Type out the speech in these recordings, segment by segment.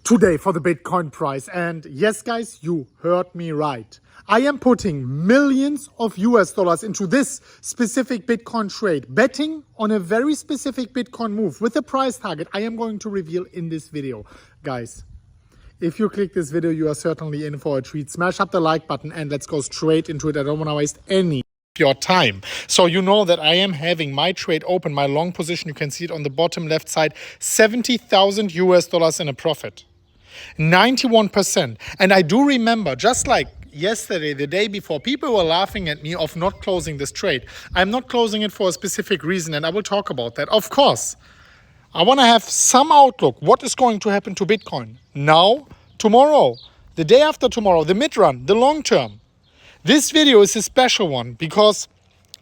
today for the Bitcoin price. And yes, guys, you heard me right. I am putting millions of US dollars into this specific Bitcoin trade, betting on a very specific Bitcoin move with a price target I am going to reveal in this video. Guys, if you click this video, you are certainly in for a treat. Smash up the like button and let's go straight into it. I don't want to waste any your time. So you know that I am having my trade open, my long position. You can see it on the bottom left side, 70,000 US dollars in a profit. 91%. And I do remember, just like yesterday, the day before, people were laughing at me of not closing this trade. I'm not closing it for a specific reason, and I will talk about that. Of course, I want to have some outlook. What is going to happen to Bitcoin now, tomorrow, the day after tomorrow, the mid-run, the long term. This video is a special one because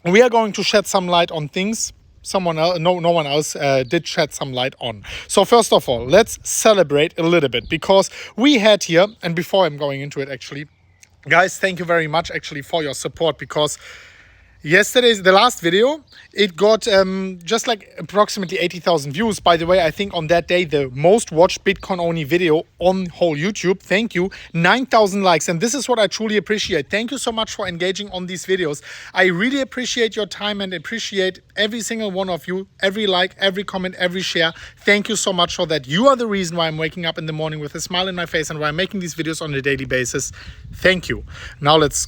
we are going to shed some light on things someone else, no one else did shed some light on. So first of all, let's celebrate a little bit because we had here, and before I'm going into it actually, guys, thank you very much actually for your support, because yesterday's, the last video, it got just like approximately 80,000 views. By the way, I think on that day, the most watched Bitcoin only video on whole YouTube. Thank you. 9,000 likes. And this is what I truly appreciate. Thank you so much for engaging on these videos. I really appreciate your time and appreciate every single one of you. Every like, every comment, every share. Thank you so much for that. You are the reason why I'm waking up in the morning with a smile in my face and why I'm making these videos on a daily basis. Thank you. Now let's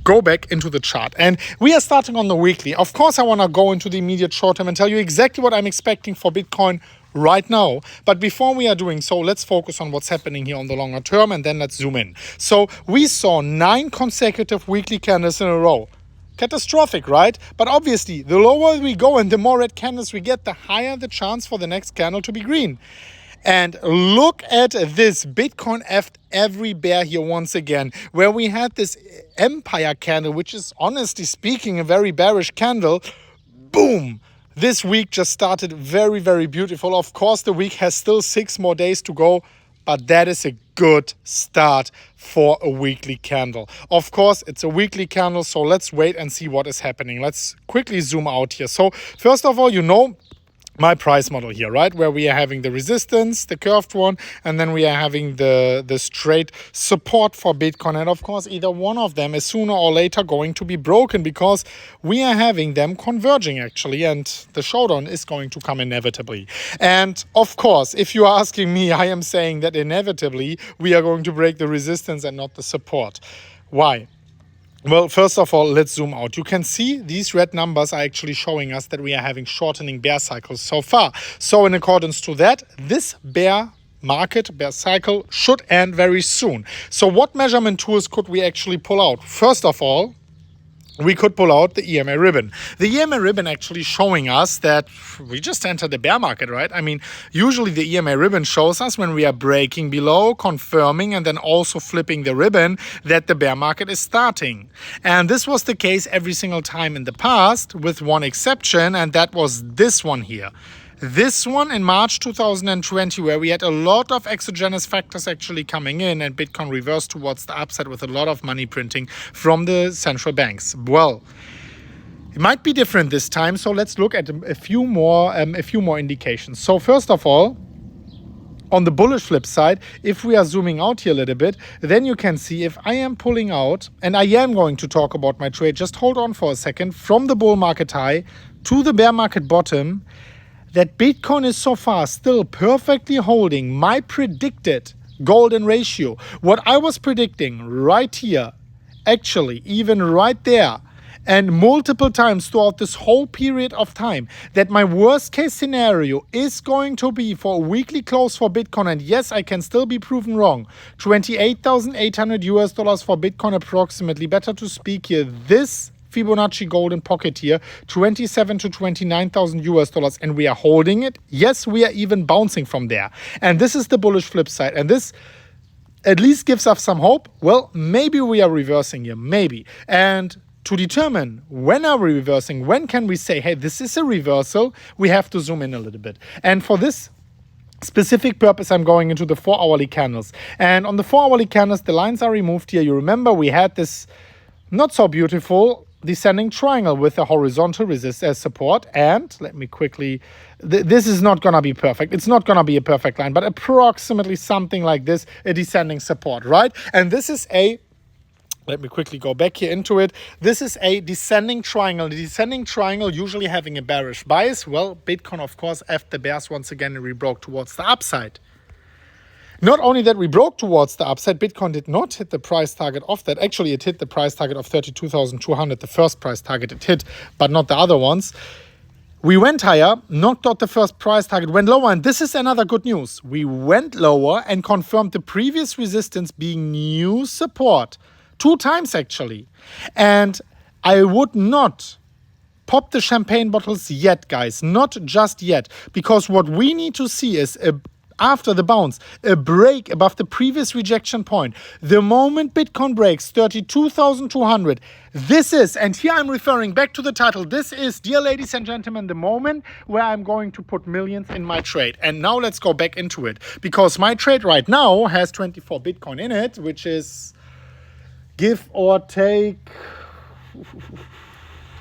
go back into the chart, and we are starting on the weekly. Of course, I want to go into the immediate short term and tell you exactly what I'm expecting for Bitcoin right now. But before we are doing so, let's focus on what's happening here on the longer term, and then let's zoom in. So we saw 9 consecutive weekly candles in a row. Catastrophic, right? But obviously, the lower we go and the more red candles we get, the higher the chance for the next candle to be green. And look at this, Bitcoin effed every bear here once again, where we had this empire candle, which is honestly speaking a very bearish candle. Boom! This week just started very, very beautiful. Of course, the week has still 6 more days to go, but that is a good start for a weekly candle. Of course, it's a weekly candle, so let's wait and see what is happening. Let's quickly zoom out here. So first of all, you know my price model here, right? Where we are having the resistance, the curved one, and then we are having the straight support for Bitcoin. And of course, either one of them is sooner or later going to be broken because we are having them converging actually, and the showdown is going to come inevitably. And of course, if you are asking me, I am saying that inevitably we are going to break the resistance and not the support. Why? Well, first of all, let's zoom out. You can see these red numbers are actually showing us that we are having shortening bear cycles so far. So in accordance to that, this bear cycle should end very soon. So what measurement tools could we actually pull out? First of all, we could pull out the EMA ribbon. The EMA ribbon actually showing us that we just entered the bear market, right? I mean, usually the EMA ribbon shows us when we are breaking below, confirming, and then also flipping the ribbon that the bear market is starting. And this was the case every single time in the past, with one exception, and that was this one here. This one in March 2020, where we had a lot of exogenous factors actually coming in and Bitcoin reversed towards the upside with a lot of money printing from the central banks. Well, it might be different this time, so let's look at a few more indications. So first of all, on the bullish flip side, if we are zooming out here a little bit, then you can see if I am pulling out, and I am going to talk about my trade, just hold on for a second, from the bull market high to the bear market bottom, that Bitcoin is so far still perfectly holding my predicted golden ratio. What I was predicting right here, actually even right there, and multiple times throughout this whole period of time, that my worst case scenario is going to be for a weekly close for Bitcoin. And yes, I can still be proven wrong. 28,800 US dollars for Bitcoin approximately. Better to speak here. This Fibonacci golden pocket here, 27 to 29,000 US dollars, and we are holding it. Yes, we are even bouncing from there. And this is the bullish flip side. And this at least gives us some hope. Well, maybe we are reversing here, maybe. And to determine when are we reversing, when can we say, hey, this is a reversal, we have to zoom in a little bit. And for this specific purpose, I'm going into the 4-hourly candles. And on the 4-hourly candles, the lines are removed here. You remember we had this not so beautiful descending triangle with a horizontal resistance support. And let me quickly, this is not going to be perfect. It's not going to be a perfect line, but approximately something like this, a descending support, right? And this is a, let me quickly go back here into it. This is a descending triangle. The descending triangle usually having a bearish bias. Well, Bitcoin, of course, after bears once again, and we broke towards the upside. Not only that we broke towards the upside, Bitcoin did not hit the price target of that. Actually, it hit the price target of 32,200, the first price target it hit, but not the other ones. We went higher, knocked out the first price target, went lower, and this is another good news. We went lower and confirmed the previous resistance being new support. 2 times actually. And I would not pop the champagne bottles yet, guys. Not just yet. Because what we need to see is, after the bounce, a break above the previous rejection point. The moment Bitcoin breaks 32,200, this is, and here I'm referring back to the title, this is, dear ladies and gentlemen, the moment where I'm going to put millions in my trade. And now let's go back into it. Because my trade right now has 24 Bitcoin in it, which is, give or take,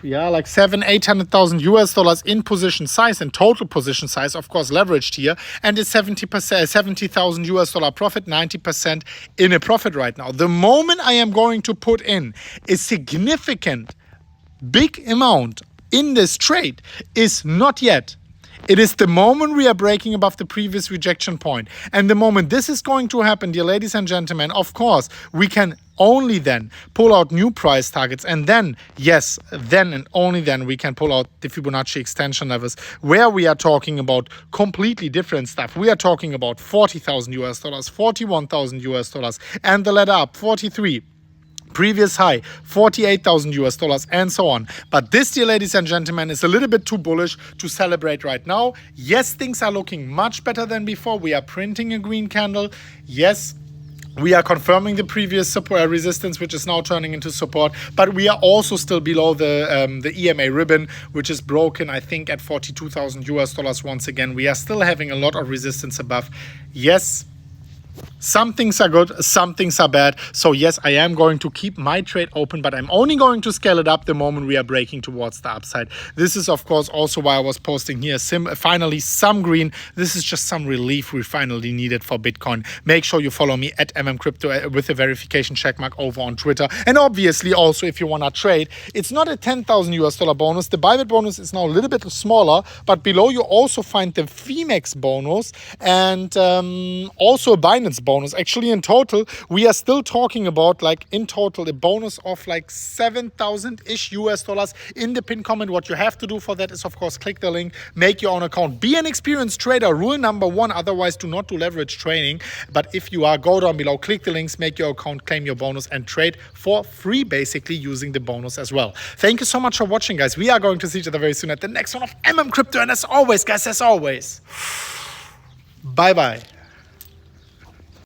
yeah, like $800,000 in position size, and total position size, of course, leveraged here, and it's $70,000 profit, 90% in a profit right now. The moment I am going to put in a significant, big amount in this trade is not yet. It is the moment we are breaking above the previous rejection point. And the moment this is going to happen, dear ladies and gentlemen, of course, we can only then pull out new price targets. And then, yes, then and only then we can pull out the Fibonacci extension levels, where we are talking about completely different stuff. We are talking about $40,000, $41,000, and the ladder up, 43. Previous high, $48,000, and so on. But this, dear ladies and gentlemen, is a little bit too bullish to celebrate right now. Yes, things are looking much better than before. We are printing a green candle. Yes, we are confirming the previous support resistance, which is now turning into support. But we are also still below the EMA ribbon, which is broken, I think, at $42,000 once again. We are still having a lot of resistance above. Yes, some things are good, some things are bad. So yes, I am going to keep my trade open, but I'm only going to scale it up the moment we are breaking towards the upside. This is, of course, also why I was posting here finally some green. This is just some relief we finally needed for Bitcoin. Make sure you follow me at MMCrypto with a verification checkmark over on Twitter. And obviously also, if you want to trade, it's not a $10,000 bonus. The Bybit bonus is now a little bit smaller, but below you also find the Femex bonus and also a Binance bonus. Actually, in total, we are still talking about, like, in total, a bonus of like $7,000-ish in the pin comment. What you have to do for that is, of course, click the link, make your own account, be an experienced trader. Rule number 1, otherwise do not do leverage trading. But if you are, go down below, click the links, make your account, claim your bonus, and trade for free, basically using the bonus as well. Thank you so much for watching, guys. We are going to see each other very soon at the next one of MMCrypto. And as always, guys, bye-bye.